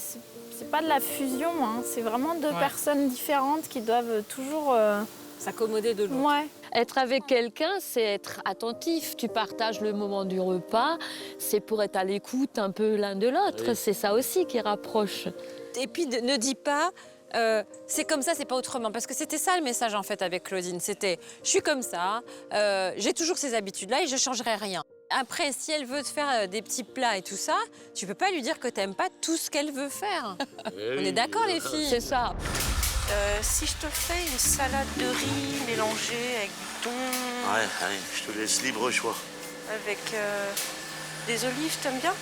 de la fusion, hein. C'est vraiment deux personnes différentes qui doivent toujours s'accommoder de l'autre. Ouais. Être avec quelqu'un, c'est être attentif. Tu partages le moment du repas, c'est pour être à l'écoute un peu l'un de l'autre. C'est ça aussi qui rapproche. Et puis, ne dis pas... c'est comme ça, c'est pas autrement. Parce que c'était ça le message en fait avec Claudine. C'était, je suis comme ça, j'ai toujours ces habitudes-là et je changerai rien. Après, si elle veut te faire des petits plats et tout ça, tu peux pas lui dire que t'aimes pas tout ce qu'elle veut faire. On est d'accord les filles? C'est ça. Si je te fais une salade de riz mélangée avec du thon... Ouais, allez, je te laisse libre choix. Avec des olives, t'aimes bien?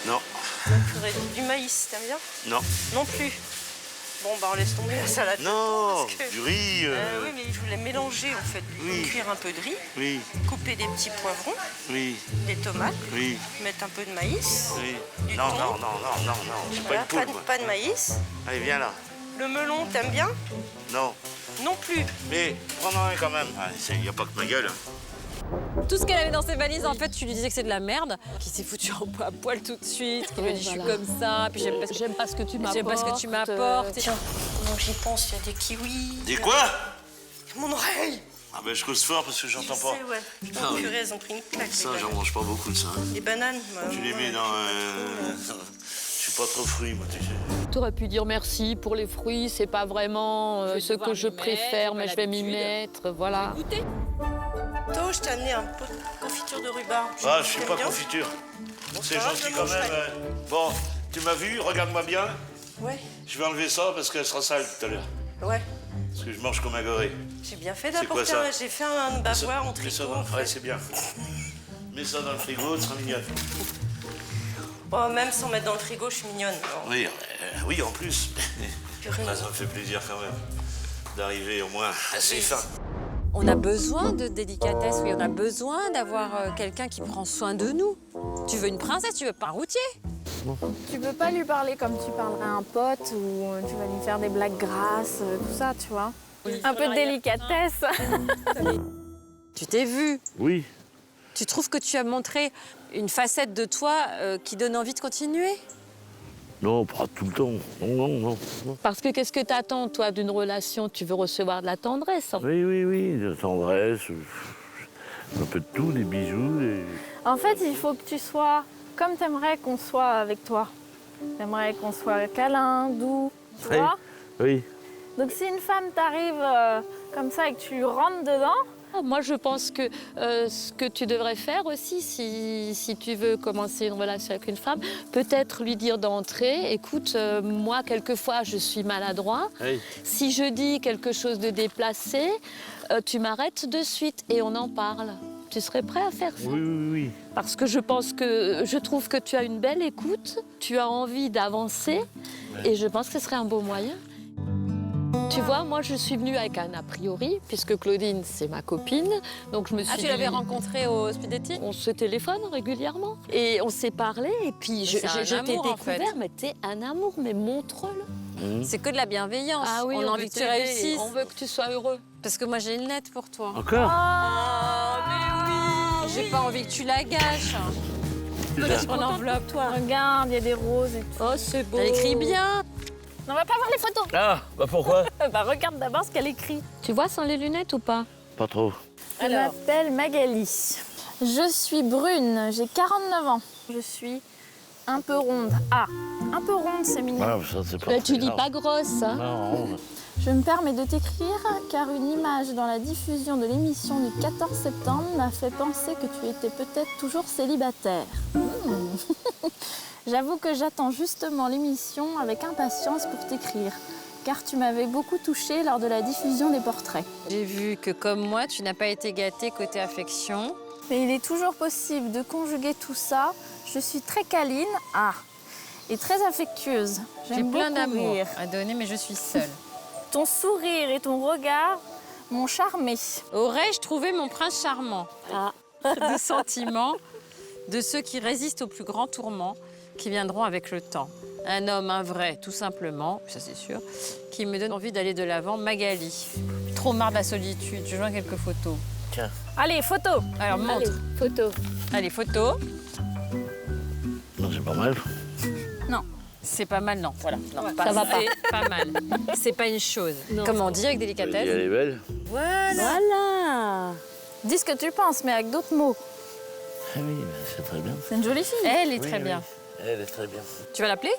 Non. Donc, du maïs, t'aimes bien? Non. Non plus. Bon, bah on laisse tomber la salade. Non, parce que... du riz. Oui, mais je voulais mélanger en fait. Cuire un peu de riz. Oui. Couper des petits poivrons. Oui. Des tomates. Oui. Mettre un peu de maïs. Oui. Du Non, thon. non. Je suis pas une poule, moi. Pas de maïs. Allez, viens là. Le melon, t'aimes bien? Non. Non plus. Mais prends-en un quand même. Il n'y a pas que ma gueule. Tout ce qu'elle avait dans ses valises, en fait, tu lui disais que c'est de la merde, qui s'est foutu à poil tout de suite, qui lui dit je suis comme ça, puis j'aime pas ce que tu m'apportes. Tiens, non, j'y pense, il y a des kiwis. Des quoi? Mon oreille. Ah ben je cause fort parce que j'entends pas. Ouais. Putain, purée, elles ont pris une claque. Ça, j'en mange pas beaucoup de ça. Les bananes. Tu les mets dans... Je suis pas trop fruit, moi, tu sais. Tu aurais pu dire merci pour les fruits, c'est pas vraiment ce que je préfère, mais je vais m'y mettre, voilà. Toi, je t'ai amené un pot de confiture de rhubarbe. Ah, je suis pas confiture. C'est gentil quand même. Bon, tu m'as vu, regarde-moi bien. Ouais. Je vais enlever ça parce qu'elle sera sale tout à l'heure. Ouais. Parce que je mange comme un goré. J'ai bien fait d'apporter un... J'ai fait un bavoir en tricot. Mets ça dans... Ouais, c'est bien. Mets ça dans le frigo, tu seras mignonne. Bon, même sans mettre dans le frigo, je suis mignonne. Oui, oui, en plus. Ah, ça me fait plaisir quand même d'arriver au moins assez fin. On a besoin de délicatesse, oui, on a besoin d'avoir quelqu'un qui prend soin de nous. Tu veux une princesse, tu veux pas un routier? Tu peux pas lui parler comme tu parlerais à un pote ou tu vas lui faire des blagues grasses, tout ça, tu vois. Un peu de délicatesse. Tu t'es vue? Oui. Tu trouves que tu as montré une facette de toi qui donne envie de continuer? Non, pas tout le temps. Non. Parce que qu'est-ce que tu attends, toi, d'une relation? Tu veux recevoir de la tendresse. Oui, de la tendresse, un peu de tout, des bijoux. En fait, il faut que tu sois comme t'aimerais qu'on soit avec toi. T'aimerais qu'on soit câlin, doux, tu vois? Oui. Donc si une femme t'arrive comme ça et que tu rentres dedans, moi, je pense que ce que tu devrais faire aussi, si tu veux commencer une relation avec une femme, peut-être lui dire d'entrée, écoute, moi, quelquefois, je suis maladroit. Oui. Si je dis quelque chose de déplacé, tu m'arrêtes de suite et on en parle. Tu serais prêt à faire ça? Oui. Parce que je trouve que tu as une belle écoute, tu as envie d'avancer, et je pense que ce serait un beau moyen. Tu vois, moi, je suis venue avec un a priori, puisque Claudine, c'est ma copine. Donc je me suis tu l'avais rencontrée au speed dating? On se téléphone régulièrement. Et on s'est parlé, et puis je t'ai découvert, mais t'es un amour, mais montre-le. C'est que de la bienveillance. Ah oui, on a envie que tu réussisses. On veut que tu sois heureux. Parce que moi, j'ai une lettre pour toi. Encore? Oh, mais oui! j'ai pas envie que tu la gâches. Je prends l'enveloppe, toi. Regarde, il y a des roses et tout. Oh, c'est beau. Elle écrit bien. On va pas voir les photos. Ah, bah pourquoi? Bah regarde d'abord ce qu'elle écrit. Tu vois sans les lunettes ou pas? Pas trop. Je m'appelle Magali. Je suis brune, j'ai 49 ans. Je suis un peu ronde. Ah, un peu ronde, c'est mignon. Ah, ça, c'est pas Là, très tu dis grave. pas grosse, hein? Non. Je me permets de t'écrire car une image dans la diffusion de l'émission du 14 septembre m'a fait penser que tu étais peut-être toujours célibataire. J'avoue que j'attends justement l'émission avec impatience pour t'écrire, car tu m'avais beaucoup touchée lors de la diffusion des portraits. J'ai vu que comme moi, tu n'as pas été gâtée côté affection. Mais il est toujours possible de conjuguer tout ça. Je suis très câline, et très affectueuse. J'ai J'aime plein beaucoup d'amour rire. à donner, mais je suis seule. Ton sourire et ton regard m'ont charmée. Aurais-je trouvé mon prince charmant? Des sentiments de ceux qui résistent aux plus grands tourments qui viendront avec le temps. Un homme, un vrai, tout simplement, ça c'est sûr, qui me donne envie d'aller de l'avant. Magali. Trop marre de la solitude, je joins quelques photos. Tiens. Allez, photo. Alors montre. Allez, photo. Allez, photo. Non, c'est pas mal. Non. C'est pas mal, non. Voilà. Non, Ça va pas. C'est pas mal. C'est pas une chose. Non. Comment on dit avec délicatesse? Elle est belle. Voilà. Dis ce que tu penses, mais avec d'autres mots. Ah oui, mais c'est très bien. C'est une jolie fille. Elle est Oui, très oui. bien. Elle est très bien. Tu vas l'appeler?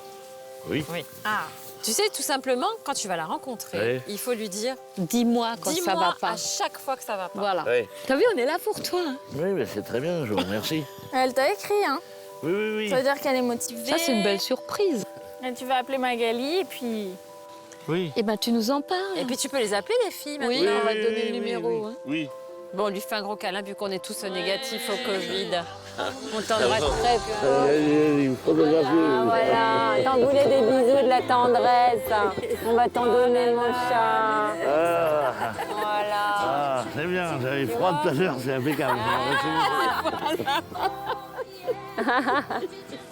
Oui. Oui. Ah. Tu sais, tout simplement, quand tu vas la rencontrer, Ouais. il faut lui dire Dis-moi quand ça va pas. à chaque fois que ça va pas. Voilà. Ouais. T'as vu, on est là pour toi. Hein. Oui, mais c'est très bien, je vous remercie. Elle t'a écrit, hein. Oui, oui, oui. Ça veut dire qu'elle est motivée. Ça, c'est une belle surprise. Et tu vas appeler Magali et puis... Oui. Eh ben, tu nous en parles. Et puis tu peux les appeler, les filles, maintenant. Oui, on va te donner oui, le numéro. oui, hein. oui. Bon, on lui fait un gros câlin, vu qu'on est tous négatifs au Covid. On t'embrasse très fort. Allez, photographier. Voilà, t'en voulais des bisous, de la tendresse. On va t'en donner, mon chat. Ah, Voilà. ah, c'est bien, j'avais froid tout à l'heure, c'est impeccable.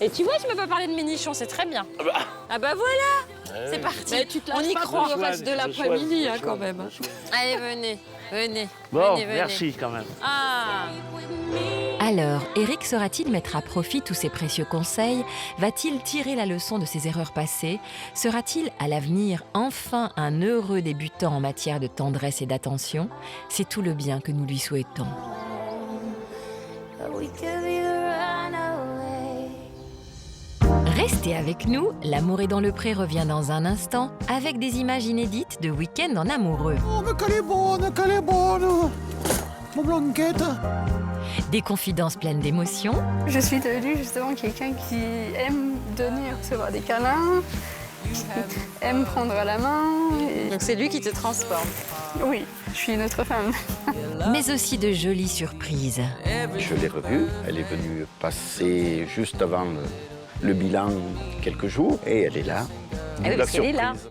Et tu vois, tu m'as pas parlé de mes nichons, c'est très bien. Ah bah voilà, c'est parti. Mais tu te On lâches y pas croit. pour le reste de l'après-midi, hein, quand même. Allez, venez, venez. Bon, venez, venez. merci quand même. Ah. Alors, Eric saura-t-il mettre à profit tous ces précieux conseils? Va-t-il tirer la leçon de ses erreurs passées? Sera-t-il à l'avenir enfin un heureux débutant en matière de tendresse et d'attention? C'est tout le bien que nous lui souhaitons. Restez avec nous, L'amour est dans le pré revient dans un instant avec des images inédites de week-end en amoureux. Oh, mais qu'elle est bonne, mon blanquette. Des confidences pleines d'émotions, Je suis devenue justement quelqu'un qui aime donner et recevoir des câlins, qui aime prendre la main. Donc c'est lui qui te transforme. Oui, je suis une autre femme. mais aussi de jolies surprises. Je l'ai revue, elle est venue passer juste avant le bilan quelques jours et elle est là. Ah oui, La parce qu'elle est là. surprise.